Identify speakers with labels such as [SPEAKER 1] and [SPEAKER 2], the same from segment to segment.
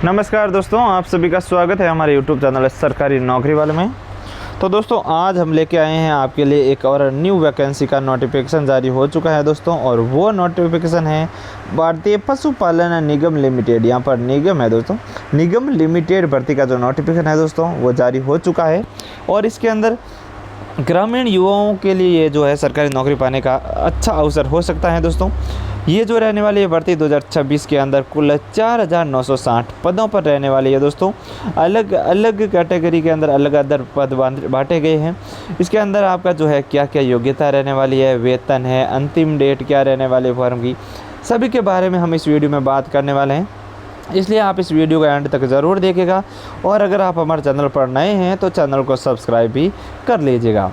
[SPEAKER 1] नमस्कार दोस्तों, आप सभी का स्वागत है हमारे YouTube चैनल सरकारी नौकरी वाले में। तो दोस्तों आज हम लेके आए हैं आपके लिए एक और न्यू वैकेंसी का नोटिफिकेशन जारी हो चुका है दोस्तों, और वो नोटिफिकेशन है भारतीय पशुपालन निगम लिमिटेड। यहाँ पर निगम है दोस्तों, निगम लिमिटेड भर्ती का जो नोटिफिकेशन है दोस्तों वो जारी हो चुका है। और इसके अंदर ग्रामीण युवाओं के लिए ये जो है सरकारी नौकरी पाने का अच्छा अवसर हो सकता है दोस्तों। ये जो रहने वाली है भर्ती 2026 के अंदर कुल 4960 पदों पर रहने वाली है दोस्तों। अलग अलग कैटेगरी के अंदर अलग अलग पद बांटे गए हैं। इसके अंदर आपका जो है क्या क्या योग्यता रहने वाली है, वेतन है, अंतिम डेट क्या रहने वाली है फॉर्म की, सभी के बारे में हम इस वीडियो में बात करने वाले हैं। इसलिए आप इस वीडियो को एंड तक ज़रूर देखिएगा, और अगर आप हमारे चैनल पर नए हैं तो चैनल को सब्सक्राइब भी कर लीजिएगा।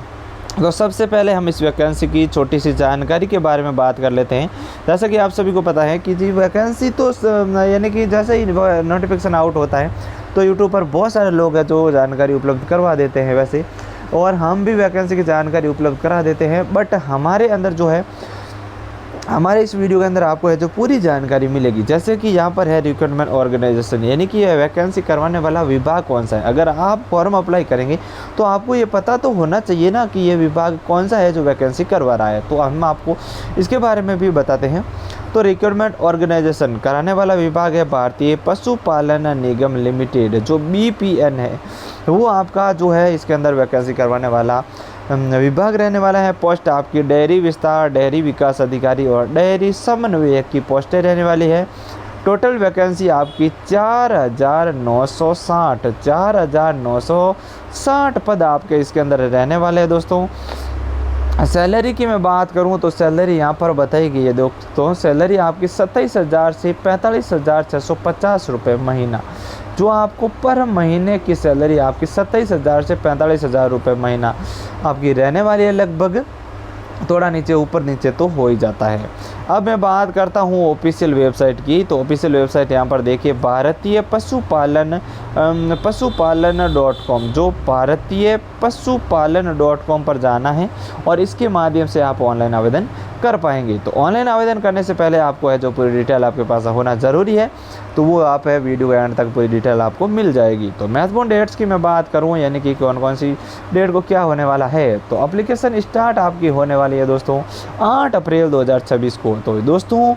[SPEAKER 1] तो सबसे पहले हम इस वैकेंसी की छोटी सी जानकारी के बारे में बात कर लेते हैं। जैसा कि आप सभी को पता है कि जी वैकेंसी तो यानी कि जैसे ही नोटिफिकेशन आउट होता है तो यूट्यूब पर बहुत सारे लोग हैं जो जानकारी उपलब्ध करवा देते हैं वैसे, और हम भी वैकेंसी की जानकारी उपलब्ध करा देते हैं। बट हमारे अंदर जो है, हमारे इस वीडियो के अंदर आपको है जो पूरी जानकारी मिलेगी। जैसे कि यहाँ पर है रिक्रूटमेंट ऑर्गेनाइजेशन, यानी कि यह वैकेंसी करवाने वाला विभाग कौन सा है। अगर आप फॉर्म अप्लाई करेंगे तो आपको ये पता तो होना चाहिए ना कि ये विभाग कौन सा है जो वैकेंसी करवा रहा है। तो हम आपको इसके बारे में भी बताते हैं। तो रिक्रूटमेंट ऑर्गेनाइजेशन कराने वाला विभाग है भारतीय पशुपालन निगम लिमिटेड, जो BPN है, वो आपका जो है इसके अंदर वैकेंसी करवाने वाला विभाग रहने वाला है। पोस्ट आपकी डेयरी विस्तार, डेयरी विकास अधिकारी और डेयरी समन्वयक की पोस्टें रहने वाली है। टोटल वैकेंसी आपकी 4960 पद आपके इसके अंदर रहने वाले हैं दोस्तों। सैलरी की मैं बात करूं तो सैलरी यहाँ पर बताई गई है दोस्तों। सैलरी आपकी 27,000 से 45,650 रुपये महीना, जो आपको पर महीने की सैलरी आपकी 27,000 से 45,000 रुपये महीना आपकी रहने वाली है। लगभग थोड़ा नीचे ऊपर नीचे तो हो ही जाता है। अब मैं बात करता हूँ ऑफिशियल वेबसाइट की। तो ऑफिशियल वेबसाइट यहाँ पर देखिए, भारतीय पशुपालन.com, जो भारतीय पशुपालन.com पर जाना है और इसके माध्यम से आप ऑनलाइन आवेदन कर पाएंगे। तो ऑनलाइन आवेदन करने से पहले आपको है जो पूरी डिटेल आपके पास होना ज़रूरी है, तो वो आप है वीडियो के एंड तक पूरी डिटेल आपको मिल जाएगी। तो महत्वपूर्ण डेट्स की मैं बात करूँ, यानी कि कौन कौन सी डेट को क्या होने वाला है, तो एप्लीकेशन स्टार्ट आपकी होने वाली है दोस्तों 8 अप्रैल 2026 को। तो दोस्तों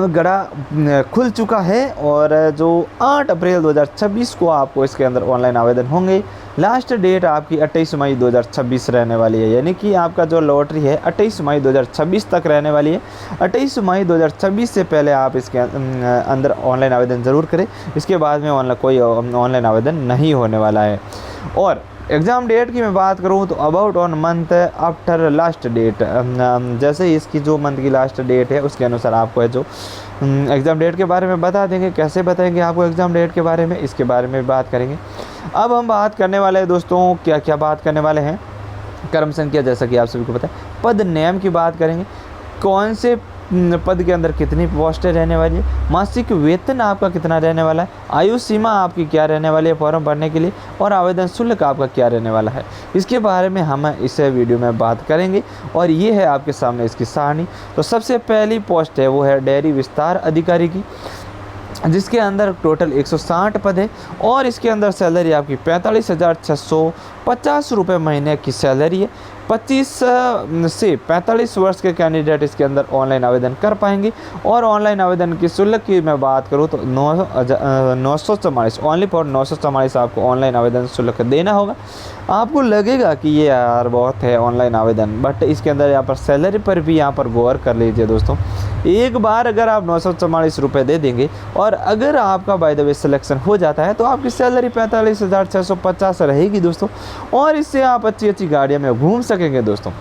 [SPEAKER 1] गड़ा खुल चुका है, और जो 8 अप्रैल 2026 को आपको इसके अंदर ऑनलाइन आवेदन होंगे। लास्ट डेट आपकी 28 मई 2026 रहने वाली है, यानी कि आपका जो लॉटरी है 28 मई 2026 तक रहने वाली है। 28 मई 2026 से पहले आप इसके अंदर ऑनलाइन आवेदन ज़रूर करें। इसके बाद में कोई ऑनलाइन आवेदन नहीं होने वाला है। और एग्ज़ाम डेट की मैं बात करूं तो about on month after last date, जैसे ही इसकी जो मंथ की लास्ट डेट है उसके अनुसार आपको है जो एग्ज़ाम डेट के बारे में बता देंगे। कैसे बताएंगे आपको एग्ज़ाम डेट के बारे में, इसके बारे में बात करेंगे। अब हम बात करने वाले हैं दोस्तों, क्या क्या बात करने वाले हैं। कर्म संख्या, जैसा कि आप सभी को पता है। पद नियम की बात करेंगे, कौन से पद के अंदर कितनी पोस्टें रहने वाली है, मासिक वेतन आपका कितना रहने वाला है, आयु सीमा आपकी क्या रहने वाली है फॉर्म भरने के लिए, और आवेदन शुल्क आपका क्या रहने वाला है, इसके बारे में हम इस वीडियो में बात करेंगे। और ये है आपके सामने इसकी सारणी। तो सबसे पहली पोस्ट है वो है डेयरी विस्तार अधिकारी की, जिसके अंदर टोटल 160 पद है, और इसके अंदर सैलरी आपकी 45,650 रुपये महीने की सैलरी है। 25 से 45 वर्ष के कैंडिडेट इसके अंदर ऑनलाइन आवेदन कर पाएंगे। और ऑनलाइन आवेदन की शुल्क की मैं बात करूँ तो 944 ओनली फॉर 944 आपको ऑनलाइन आवेदन शुल्क देना होगा। आपको लगेगा कि ये यार बहुत है ऑनलाइन आवेदन, बट इसके अंदर यहाँ पर सैलरी पर भी यहाँ पर गौर कर लीजिए दोस्तों। एक बार अगर आप 944 रुपये दे देंगे, और अगर आपका बाय द वे सिलेक्शन हो जाता है, तो आपकी सैलरी 45,650 रहेगी दोस्तों, और इससे आप अच्छी अच्छी गाड़ियों में घूम सकेंगे दोस्तों।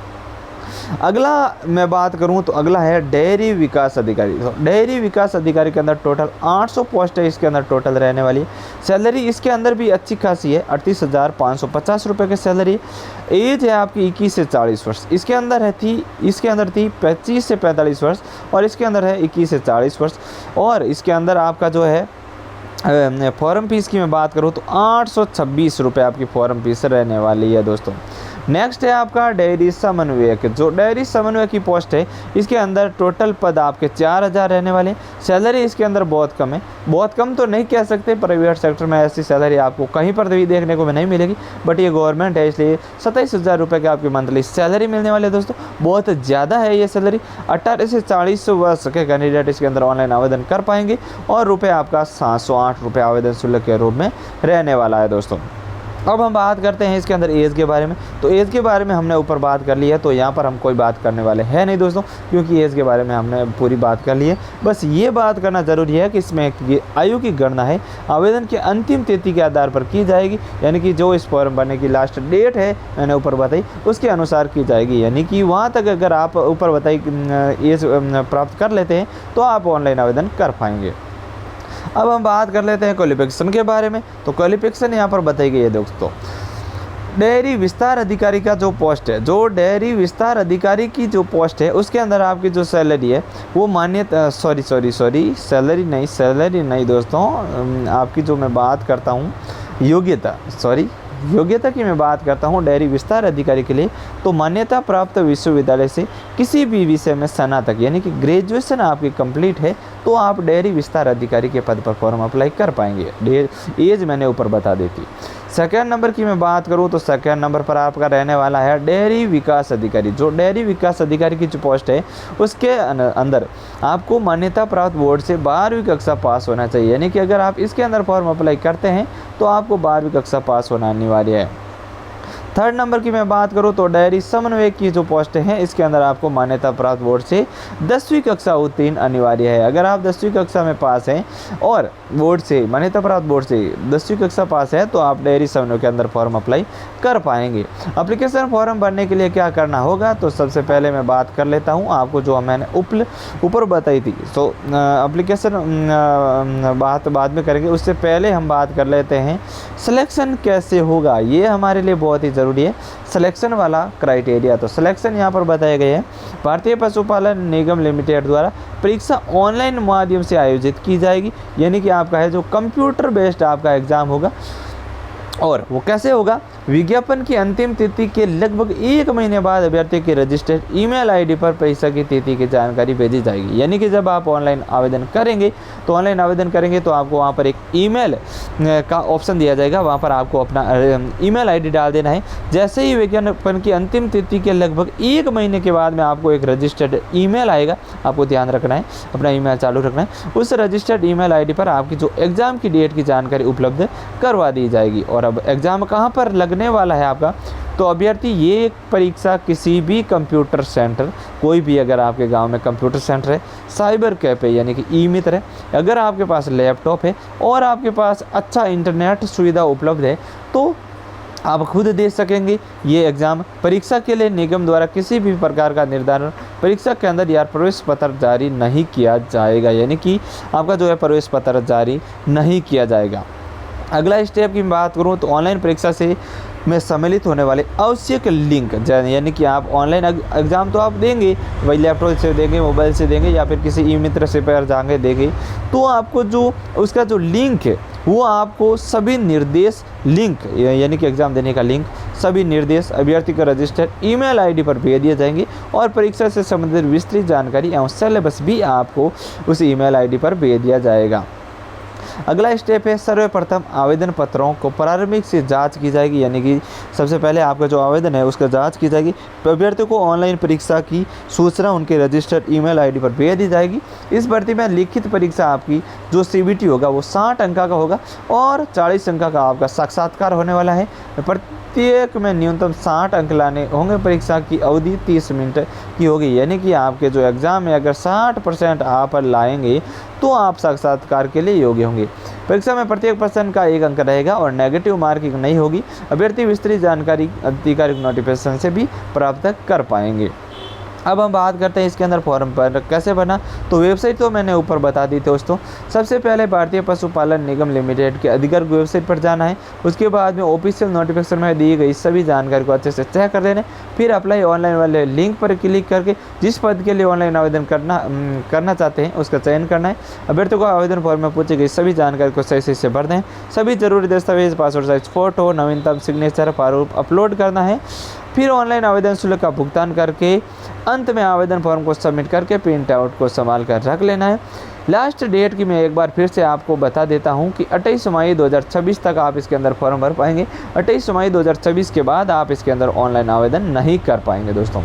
[SPEAKER 1] अगला मैं बात करूं तो अगला है डेयरी विकास अधिकारी। तो डेयरी विकास अधिकारी के अंदर टोटल 800 पोस्ट है इसके अंदर टोटल रहने वाली है। सैलरी इसके अंदर भी अच्छी खासी है, 38,550 रुपये की सैलरी। एज है आपकी 21 से 40 वर्ष। इसके अंदर थी 25 से 45 वर्ष, और इसके अंदर है 21 से 40 वर्ष। और इसके अंदर आपका जो है फॉर्म फीस की मैं बात करूँ तो 826 रुपये आपकी फॉर्म फीस रहने वाली है दोस्तों। नेक्स्ट है आपका डेयरी समन्वयक। जो डेयरी समन्वयक की पोस्ट है, इसके अंदर टोटल पद आपके 4000 रहने वाले। सैलरी इसके अंदर बहुत कम है, बहुत कम तो नहीं कह सकते, प्राइवेट सेक्टर में ऐसी सैलरी आपको कहीं पर भी देखने को नहीं मिलेगी, बट ये गवर्नमेंट है इसलिए 27,000 रुपये के आपकी मंथली सैलरी मिलने वाले। दोस्तों बहुत ज़्यादा है ये सैलरी। 18 से 40 वर्ष के कैंडिडेट इसके अंदर ऑनलाइन आवेदन कर पाएंगे और रुपये आपका 708 रुपये आवेदन शुल्क के रूप में रहने वाला है। दोस्तों अब हम बात करते हैं इसके अंदर एज के बारे में। तो एज के बारे में हमने ऊपर बात कर ली है, तो यहाँ पर हम कोई बात करने वाले हैं नहीं दोस्तों, क्योंकि एज के बारे में हमने पूरी बात कर ली है। बस ये बात करना ज़रूरी है कि इसमें आयु की गणना है आवेदन की अंतिम तिथि के आधार पर की जाएगी, यानी कि जो इस फॉर्म भरने की लास्ट डेट है मैंने ऊपर बताई उसके अनुसार की जाएगी। यानी कि वहाँ तक अगर आप ऊपर बताई एज प्राप्त कर लेते हैं तो आप ऑनलाइन आवेदन कर पाएंगे। अब हम बात कर लेते हैं क्वालिफिकेशन के बारे में। तो क्वालिफिकेशन यहाँ पर बताई गई है दोस्तों। डेयरी विस्तार अधिकारी का जो पोस्ट है, जो डेयरी विस्तार अधिकारी की जो पोस्ट है उसके अंदर आपकी जो सैलरी है वो मान्यता सैलरी नहीं दोस्तों, आपकी जो मैं बात करता हूँ योग्यता की मैं बात करता हूँ डेयरी विस्तार अधिकारी के लिए, तो मान्यता प्राप्त विश्वविद्यालय से किसी भी विषय में स्नातक यानी कि ग्रेजुएशन आपकी कंप्लीट है तो आप डेयरी विस्तार अधिकारी के पद पर फॉर्म अप्लाई कर पाएंगे। एज मैंने ऊपर बता दी थी। सेकेंड नंबर की मैं बात करूं तो सेकेंड नंबर पर आपका रहने वाला है डेयरी विकास अधिकारी। जो डेयरी विकास अधिकारी की जो पोस्ट है उसके अंदर आपको मान्यता प्राप्त बोर्ड से 12वीं कक्षा पास होना चाहिए, यानी कि अगर आप इसके अंदर फॉर्म अप्लाई करते हैं तो आपको 12वीं कक्षा पास होना अनिवार्य है। थर्ड नंबर की मैं बात करूं तो डेयरी समन्वयक की जो पोस्ट है इसके अंदर आपको मान्यता प्राप्त बोर्ड से 10वीं कक्षा उत्तीर्ण अनिवार्य है। अगर आप 10वीं कक्षा में पास हैं और बोर्ड से मान्यता प्राप्त बोर्ड से 10वीं कक्षा पास है तो आप डेयरी समन्वयक के अंदर फॉर्म अप्लाई कर पाएंगे। एप्लीकेशन फॉर्म भरने के लिए क्या करना होगा, तो सबसे पहले मैं बात कर लेता हूँ आपको जो मैंने ऊपर बताई थी। तो एप्लीकेशन बात बाद में करेंगे, उससे पहले हम बात कर लेते हैं सिलेक्शन कैसे होगा। ये हमारे लिए बहुत ही ज़रूरी है, सिलेक्शन वाला क्राइटेरिया। तो सिलेक्शन यहाँ पर बताए गए हैं। भारतीय पशुपालन निगम लिमिटेड द्वारा परीक्षा ऑनलाइन माध्यम से आयोजित की जाएगी, यानी कि आपका है जो कंप्यूटर बेस्ड आपका एग्ज़ाम होगा। और वो कैसे होगा, विज्ञापन की अंतिम तिथि के लगभग 1 महीने बाद अभ्यर्थी के रजिस्टर्ड ईमेल आईडी पर परीक्षा की तिथि की जानकारी भेजी जाएगी। यानी कि जब आप ऑनलाइन आवेदन करेंगे तो आपको वहाँ पर एक ईमेल का ऑप्शन दिया जाएगा, वहाँ पर आपको अपना ईमेल आईडी डाल देना है। जैसे ही विज्ञापन की अंतिम तिथि के लगभग 1 महीने के बाद में आपको एक रजिस्टर्ड ईमेल आएगा, आपको ध्यान रखना है, अपना ईमेल चालू रखना है। उस रजिस्टर्ड ईमेल आईडी पर आपकी जो एग्ज़ाम की डेट की जानकारी उपलब्ध करवा दी जाएगी। और अब एग्ज़ाम कहाँ पर लगने वाला है आपका, तो अभ्यर्थी ये परीक्षा किसी भी कंप्यूटर सेंटर, कोई भी अगर आपके गांव में कंप्यूटर सेंटर है, साइबर कैफ़े यानी कि ई मित्र है, अगर आपके पास लैपटॉप है और आपके पास अच्छा इंटरनेट सुविधा उपलब्ध है तो आप खुद दे सकेंगे ये एग्ज़ाम। परीक्षा के लिए निगम द्वारा किसी भी प्रकार का निर्धारण परीक्षा के अंदर या प्रवेश पत्र जारी नहीं किया जाएगा, यानी कि आपका जो है प्रवेश पत्र जारी नहीं किया जाएगा। अगला स्टेप की बात करूं तो ऑनलाइन परीक्षा से में सम्मिलित होने वाले आवश्यक लिंक, यानी कि आप ऑनलाइन एग्ज़ाम तो आप देंगे, वही लैपटॉप से देंगे, मोबाइल से देंगे या फिर किसी ई मित्र से पर जाएंगे देंगे, तो आपको जो उसका जो लिंक है वो आपको सभी निर्देश लिंक यानी कि एग्ज़ाम देने का लिंक, सभी निर्देश अभ्यर्थी का रजिस्टर्ड ईमेल आईडी पर भेज दिए जाएंगे और परीक्षा से संबंधित विस्तृत जानकारी एवं सिलेबस भी आपको उस ईमेल आईडी पर भेज दिया जाएगा। अगला स्टेप है सर्वप्रथम आवेदन पत्रों को प्रारंभिक से जांच की जाएगी, यानी कि सबसे पहले आपका जो आवेदन है उसका जांच की जाएगी। अभ्यर्थी को ऑनलाइन परीक्षा की सूचना उनके रजिस्टर्ड ईमेल आईडी पर भेज दी जाएगी। इस भर्ती में लिखित परीक्षा आपकी जो CBT होगा वो 60 अंक का होगा और 40 अंक का आपका साक्षात्कार होने वाला है। प्रत्येक में न्यूनतम 60 अंक लाने होंगे। परीक्षा की अवधि 30 मिनट की होगी, यानी कि आपके जो एग्ज़ाम में अगर 60% आप लाएंगे तो आप साक्षात्कार के लिए योग्य होंगे। परीक्षा में प्रत्येक प्रश्न का 1 अंक रहेगा और नेगेटिव मार्किंग नहीं होगी। अभ्यर्थी विस्तृत जानकारी आधिकारिक नोटिफिकेशन से भी प्राप्त कर पाएंगे। अब हम बात करते हैं इसके अंदर फॉर्म पर कैसे बना, तो वेबसाइट तो मैंने ऊपर बता दी थी दोस्तों। सबसे पहले भारतीय पशुपालन निगम लिमिटेड के अधिकृत वेबसाइट पर जाना है। उसके बाद में ऑफिशियल नोटिफिकेशन में दी गई सभी जानकारी को अच्छे से चेक कर लेना, फिर अप्लाई ऑनलाइन वाले लिंक पर क्लिक करके जिस पद के लिए ऑनलाइन आवेदन करना चाहते हैं उसका चयन करना है। अभ्यर्थी को आवेदन फॉर्म में पूछी गई सभी जानकारी को सही से भर दें। सभी जरूरी दस्तावेज, पासपोर्ट साइज फोटो, नवीनतम सिग्नेचर, प्रारूप अपलोड करना है फिर ऑनलाइन आवेदन शुल्क का भुगतान करके अंत में आवेदन फॉर्म को सबमिट करके प्रिंट आउट को संभाल कर रख लेना है। लास्ट डेट की मैं एक बार फिर से आपको बता देता हूं कि 28 मई 2026 तक आप इसके अंदर फॉर्म भर पाएंगे। 28 मई 2026 के बाद आप इसके अंदर ऑनलाइन आवेदन नहीं कर पाएंगे दोस्तों।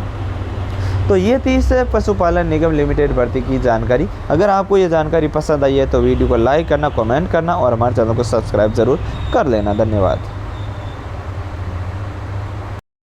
[SPEAKER 1] तो ये थी इस पशुपालन निगम लिमिटेड भर्ती की जानकारी। अगर आपको ये जानकारी पसंद आई है तो वीडियो को लाइक करना, कमेंट करना और हमारे चैनल को सब्सक्राइब ज़रूर कर लेना। धन्यवाद।